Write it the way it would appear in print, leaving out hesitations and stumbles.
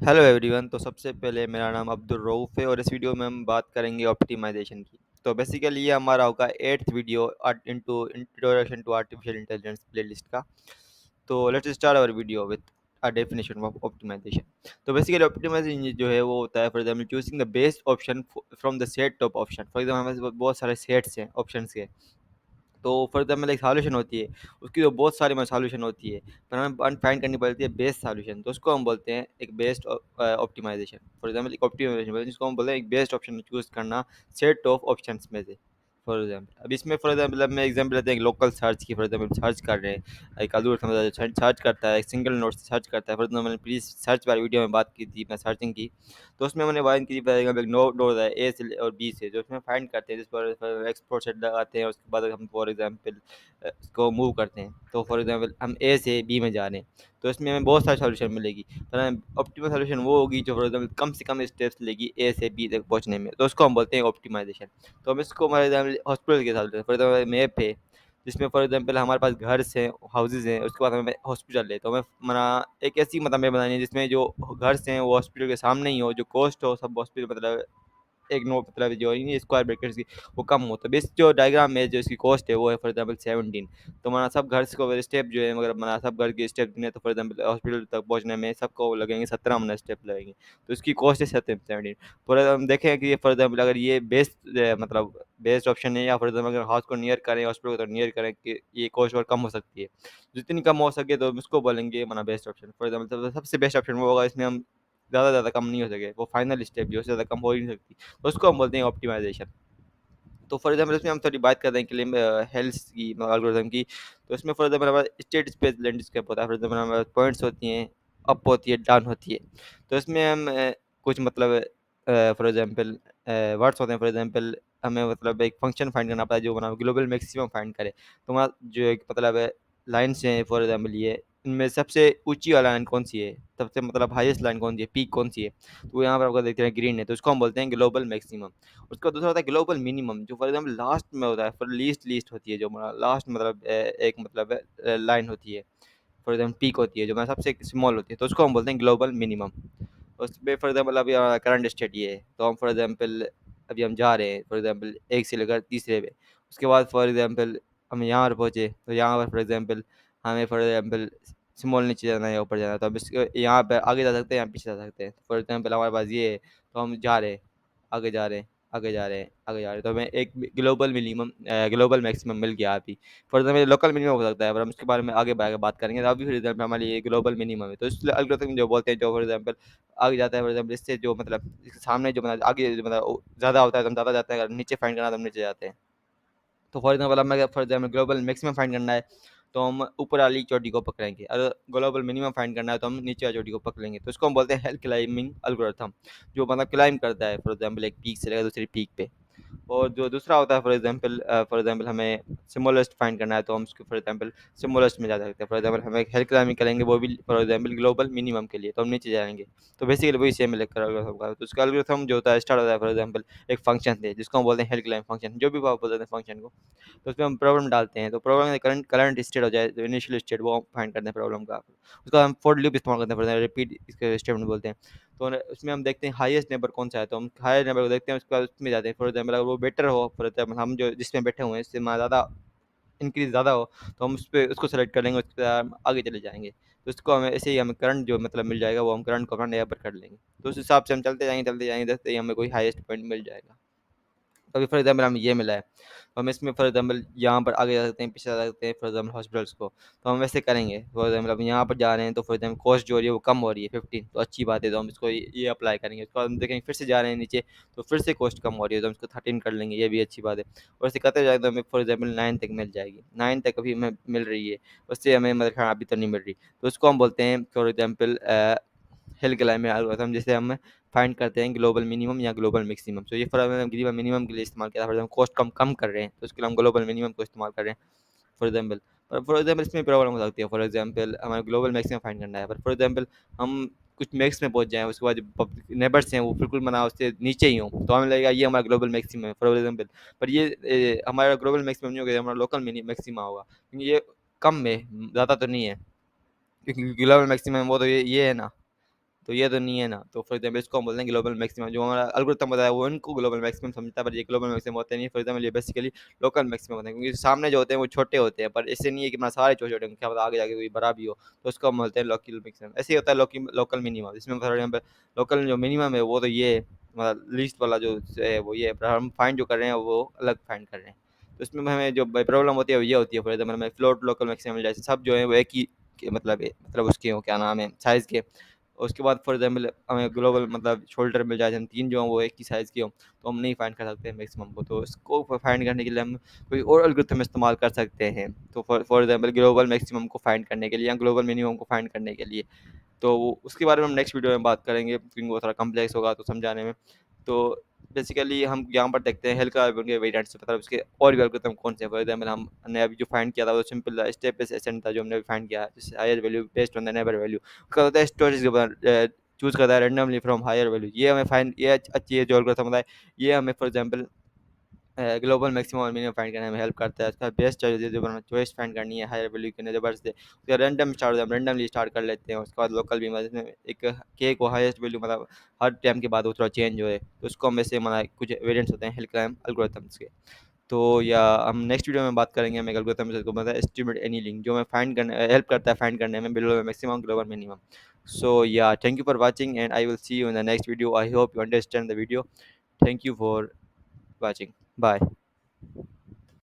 Hello everyone. तो सबसे पहले मेरा नाम अब्दुल रऊफ़ है और इस वीडियो में हम बात करेंगे ऑप्टिमाइजेशन की। तो बेसिकली ये हमारा होगा 8th video into introduction to artificial intelligence playlist का। तो let's start our video with a definition of optimization. तो बेसिकली ऑप्टिमाइजेशन जो है वो होता है for example choosing the best option from the set of option. For example हमारे पास बहुत सारे सेट्स हैं ऑप्शंस के। तो फॉर एग्जाम्पल एक सॉल्यूशन होती है, उसकी तो बहुत सारी सॉल्यूशन होती है, पर हमें फाइंड करनी पड़ती है बेस्ट सॉल्यूशन। तो उसको हम बोलते हैं एक बेस्ट ऑप्टिमाइजेशन। फॉर एग्जाम्पल एक ऑप्टिमाइजेशन जिसको हम बोलते हैं एक बेस्ट ऑप्शन चूज करना सेट ऑफ ऑप्शंस में से। फॉर एग्जाम्पल अब इसमें फॉर एग्जाम्पल मैं एग्जाम्पल लेते हैं लोकल सर्च की। फॉर एग्जाम्पल सर्च कर रहे हैं, एक अदूर समझा सर्च करता है, एक सिंगल नोट से सर्च करता है। फॉर एग्जाम्पल मैंने प्लीज सर्च वाली वीडियो में बात की थी, मैं सर्चिंग की। तो उसमें मैंने बात की फॉर एग्जाम्पल नोट होता है ए से और बी से, जो उसमें फाइंड करते हैं, जिस पर एक्सप्लोर सेट लगाते हैं। उसके बाद हम फॉर एग्जाम्पल इसको मूव करते हैं। तो फॉर एग्जांपल हम ए से बी में जा रहे हैं, तो इसमें हमें बहुत सारी सॉल्यूशन मिलेगी, पर हमें ऑप्टिमल सॉल्यूशन वो होगी जो फॉर एग्जांपल कम से कम स्टेप्स लेगी ए से बी तक पहुंचने में। तो उसको हम बोलते हैं ऑप्टिमाइजेशन। तो हम इसको फॉर एग्जांपल हॉस्पिटल के साथ फॉर एग्जांपल मैप है, जिसमें फॉर एग्जांपल हमारे पास घर हैं, हाउसेज हैं, उसके बाद हमें हॉस्पिटल है। तो हमें मना एक ऐसी मैप बनानी है जिसमें जो घर हैं वो हॉस्पिटल के सामने ही हो, जो कॉस्ट हो सब हॉस्पिटल मतलब एक नो मतलब जो है स्क्वायर ब्रैकेट्स की वो कम हो। तो बेस जो डायग्राम है जो इसकी कॉस्ट है वो है फॉर एग्जांपल 17। तो हमारा सब घर को स्टेप जो है, मगर हमारा सब घर के स्टेप ने तो फॉर एग्जांपल हॉस्पिटल तक पहुंचने में सबको लगेंगे 17 मिनट स्टेप लगेंगे। तो इसकी कॉस्ट है 17। फॉर हम देखें कि ये फॉर एग्जांपल अगर ये बेस्ट मतलब बेस्ट ऑप्शन है, या फॉर एग्जांपल अगर हाउस को नियर करें हॉस्पिटल को तो नियर करें कि ये कॉस्ट और कम हो सकती है। जितनी कम हो सके तो हम उसको बोलेंगे हमारा बेस्ट ऑप्शन। फॉर एग्जांपल सबसे बेस्ट ऑप्शन वो होगा इसमें हम ज़्यादा कम नहीं हो सके, वो फाइनल स्टेप जो उससे ज़्यादा कम हो ही नहीं सकती। तो उसको हम बोलते हैं ऑप्टिमाइजेशन। तो फॉर एग्जाम्पल इसमें हम थोड़ी बात करते हैं क्लेम हेल्थ की एल्गोरिथम की। तो इसमें फॉर एग्जाम्पल हमारा स्टेट स्पेस लैंडस्केप होता है। फॉर एग्जाम्पल हमारे पॉइंट्स होती हैं, अप होती है, डाउन होती है। तो इसमें हम कुछ मतलब फॉर एग्जाम्पल वर्ड्स होते हैं। फॉर एग्जाम्पल हमें मतलब एक फंक्शन फाइंड करना पड़ता है जो हमारा ग्लोबल मैक्सिमम फाइंड करे। तो हमारा जो एक मतलब लाइन्स हैं फॉर एग्जाम्पल ये, इनमें सबसे ऊंची वाला लाइन कौन सी है, सबसे मतलब हाईएस्ट लाइन कौन सी है, पीक कौन सी है। तो यहाँ पर आपको देखते हैं ग्रीन है, तो उसको हम बोलते हैं ग्लोबल मैक्सिमम। उसका दूसरा होता है ग्लोबल मिनिमम, जो फॉर एग्जाम्पल लास्ट में होता है, फॉर लीस्ट लीस्ट होती है, जो हमारा लास्ट मतलब एक मतलब लाइन होती है। फॉर एग्जाम्पल पीक होती है जो हमारा सबसे स्मॉल होती है, तो उसको हम बोलते हैं ग्लोबल मिनिमम। उसमें फॉर एग्जाम्पल अभी हमारा करंट स्टेट ये है, तो हम फॉर एग्जाम्पल अभी हम जा रहे हैं फॉर एग्जाम्पल एक से लेकर तीसरे पे। उसके बाद फॉर एग्जाम्पल हम यहाँ पर पहुँचे, तो यहाँ पर फॉर एग्जाम्पल हमें फॉर एग्जाम्पल स्मॉल नीचे जाना है या ऊपर जाना है, तो अब यहाँ पर आगे जा सकते हैं, यहाँ पीछे जा सकते हैं। फॉर एग्जाम्पल हमारे पास ये है, तो हम जा रहे हैं, आगे जा रहे हैं, आगे जा रहे हैं, आगे जा रहे हैं, तो हमें एक ग्लोबल मिनिमम ग्लोबल मैक्सिमम मिल गया अभी। फॉर एग्जाम्पल लोकल मिनिमम हो सकता है, पर हम उसके बारे में आगे बात करेंगे। तो अभी फॉर एग्जाम्पल हमारे लिए ग्लोबल मिनिमम है, तो इस एल्गोरिथम जो बोलते हैं, जो फॉर एग्जाम्पल आगे जाता है, फॉर एग्जाम्पल इससे जो मतलब इसके सामने जो मतलब आगे जो मतलब ज़्यादा होता है तो हम ज़्यादा जाते हैं, अगर नीचे फाइंड करना है तो हम नीचे जाते हैं। तो फॉर एग्जाम्पल हमें for example global maximum find करना है, तो हम ऊपर वाली चोटी को पकड़ेंगे। अगर ग्लोबल मिनिमम फाइंड करना है तो हम नीचे वाली चोटी को पकड़ेंगे। तो इसको हम बोलते हैं हिल क्लाइंबिंग एल्गोरिथम, जो मतलब क्लाइंब करता है फॉर एग्जाम्पल एक पीक से लेकर दूसरी पीक पे। और जो दूसरा होता है फॉर एग्जांपल हमें स्मॉलेस्ट फाइंड करना है, तो हम उसको फॉर एग्जांपल स्मॉलेस्ट में जा सकते हैं। फॉर एग्जांपल हमें हिल क्लाइंबिंग करेंगे, वो भी फॉर एग्जांपल ग्लोबल मिनिमम के लिए, तो हम नीचे जाएंगे। तो बेसिकली वही सेम एल्गोरिथम का। तो उसका एल्गोरिथम जो होता है स्टार्ट होता है फॉर एग्जांपल एक फंक्शन से, जिसको हम बोलते हैं हिल क्लाइंब फंक्शन, जो भी आप बोलते हैं फंक्शन को। तो उसमें हम प्रॉब्लम डालते हैं, तो प्रॉब्लम में करंट करंट स्टेट हो जाए, जो इनिशियल स्टेट वो हम फाइंड करते हैं प्रॉब्लम का। उसका हम फॉर लूप इस्तेमाल करते हैं, फॉर रिपीट इसके स्टेटमेंट बोलते हैं। तो उसमें हम देखते हैं हाईएस्ट नेबर कौन सा है, तो हम हायर नेबर को देखते हैं, उसके बाद उसमें जाते हैं। फॉर एग्जाम्पल अगर वो बेटर हो, फॉर एग्जाम्पल हम जो जिसमें बैठे हुए हैं इससे ज़्यादा इंक्रीज ज़्यादा हो, तो हम उस पर उसको सेलेक्ट कर लेंगे, उसके बाद हम आगे चले जाएंगे। तो उसको हमें ऐसे ही हमें करंट जो मतलब मिल जाएगा, वो हम करंट को अपना नया पर कर लेंगे। तो उस हिसाब से हम चलते जाएंगे, देखते ही हमें कोई हाईएस्ट पॉइंट मिल जाएगा। तो अभी फॉर एग्जाम्पल हमें ये मिला है, तो हम इसमें फॉर एग्जाम्पल यहाँ पर आगे जा सकते हैं, पीछे जा सकते हैं, फॉर एग्जाम्पल हॉस्पिटल्स को। तो हम वैसे करेंगे, फॉर एग्जाम्पल अब यहाँ पर जा रहे हैं, तो फॉर एग्जाम्पल कॉस्ट जो हो रही है वो कम हो रही है 15, तो अच्छी बात है, तो हम इसको ये अप्लाई करेंगे। उसके बाद हम देखेंगे फिर से जा रहे हैं नीचे, तो फिर से कॉस्ट कम हो रही है, तो हम इसको 13 कर लेंगे, ये भी अच्छी बात है। और ऐसे करते जाएंगे तो हमें फॉर एग्जाम्पल 9 तक मिल जाएगी, 9 तक अभी हमें मिल रही है। उससे हमें मतलब हाँ अभी तो नहीं मिल रही, तो उसको हम बोलते हैं for example hill climbing algorithm, जिसे हम फाइंड करते हैं ग्लोबल मिनिमम या ग्लोबल मैक्सिमम। तो ये फॉर ग्लोबल मिनिमम के लिए इस्तेमाल किया था, फॉर एग्जाम्पल कॉस्ट कम कम कर रहे हैं, तो उसके लिए हम ग्लोबल मिनिमम को इस्तेमाल कर रहे हैं। फॉर एग्जाम्पल पर फॉर एग्जाम्पल इसमें प्रॉब्लम हो सकती है। फॉर एग्जाम्पल हमें ग्लोबल मैक्सिमम फाइंड करना है, पर फॉर एग्जाम्पल हम कुछ मैक्स में पहुंच जाएँ, उसके बाद जो नेबर्स हैं वो बिल्कुल मना उससे नीचे ही हों, तो हमें लगेगा ये हमारा ग्लोबल मैक्सिमम है फॉर एग्जाम्पल। पर ये हमारा ग्लोबल मैक्सिमम नहीं होगा, हमारा लोकल मैक्सिमा होगा, क्योंकि ये कम में ज़्यादा तो नहीं है, क्योंकि ग्लोबल मैक्सिमम वो तो ये है ना। तो ये तो नहीं है ना। तो फॉर एग्जाम्पल इसको हम बोलते हैं ग्लोबल मैक्सिमम। जो हमारा एल्गोरिथम बताया वो इनको ग्लोबल मैक्सिमम समझता है, पर ये ग्लोबल मैक्सिमम होते नहीं। फॉर एग्जाम्पल ये बेसिकली लोकल मैक्सिमम होते हैं, क्योंकि सामने जो होते हैं वो छोटे होते हैं, पर इससे नहीं है कि हमारे सारे छोटे छोटे होंगे, क्या पता आगे जाके कोई बड़ा भी हो। तो उसको हम बोलते हैं लोकल मैक्सिमम। ऐसे ही होता है लोकल मिनिमम, जिसमें फॉर एग्जाम्पल लोकल जो मिनिमम है वो तो ये मतलब लीस्ट वाला जो है वो ये है, पर हम फाइंड जो कर रहे हैं वो अलग फाइंड कर रहे हैं। तो इसमें हमें जो प्रॉब्लम होती है वो ये होती है, फॉर एग्जाम्पल हमें फ्लोट लोकल मैक्सिमम जैसे सब जो है वो एक ही मतलब उसके हो क्या नाम है साइज़ के। उसके बाद फॉर एग्जाम्पल हमें ग्लोबल मतलब शोल्डर मिल जाए, हम तीन जो हों वो एक ही साइज़ के हों, तो हम नहीं फाइंड कर सकते मैक्सिमम को। तो इसको फाइंड करने के लिए हम कोई और एल्गोरिथम इस्तेमाल कर सकते हैं। तो फॉर एग्जाम्पल ग्लोबल मैक्सिमम को फाइंड करने के लिए या ग्लोबल मिनिमम को फाइंड करने के लिए, तो उसके बारे में हम नेक्स्ट वीडियो में बात करेंगे, क्योंकि वो थोड़ा कॉम्प्लेक्स होगा तो समझाने में। तो बेसिकली हम यहाँ पर देखते हैं हेल्थ कार्बन के वेरिएंट्स, मतलब उसके और भी एल्गोरिथम कौन से हैं। फॉर एग्जाम्पल हमने अभी जो फाइंड किया था वो सिंपल स्टेप बेस्ड एसेंट था जो हमने फाइंड किया है, जैसे higher value based on the neighbour value. उसका होता है स्टोरेज के ऊपर चूज करता है रेंडमली फ्रॉम हायर वैल्यू। ये हमें फाइंड ये अच्छी है जो एल्गोरिथम होता है। ये हमें फॉर एग्जाम्पल ग्लोबल मैक्सिमम और मिनिमम फाइंड करने में हेल्प करता है। उसका बेस्ट चॉइस जो चॉइस फाइंड करनी है हायर वैल्यू के ज़बरदस्त है, उसका रैंडम स्टार्ट हम रैंडमली स्टार्ट कर लेते हैं। उसके बाद लोकल भी मतलब एक के को हाईएस्ट वैल्यू मतलब हर टाइम के बाद वो थोड़ा चेंज होए, तो उसको हम ऐसे मतलब कुछ वेरिएंट्स होते हैं हिल क्लाइंब एल्गोरिथम्स के। तो या हम नेक्स्ट वीडियो में बात करेंगे। हम एक एल्गोरिथम जिसको मतलब एस्टिमेट एनी लिंक, जो हमें फाइंड करने हेल्प करता है फाइंड करने में global maximum global minimum. So yeah, thank you for watching, and I will see you in the next video. I hope you understand the video. Thank you for watching. Bye.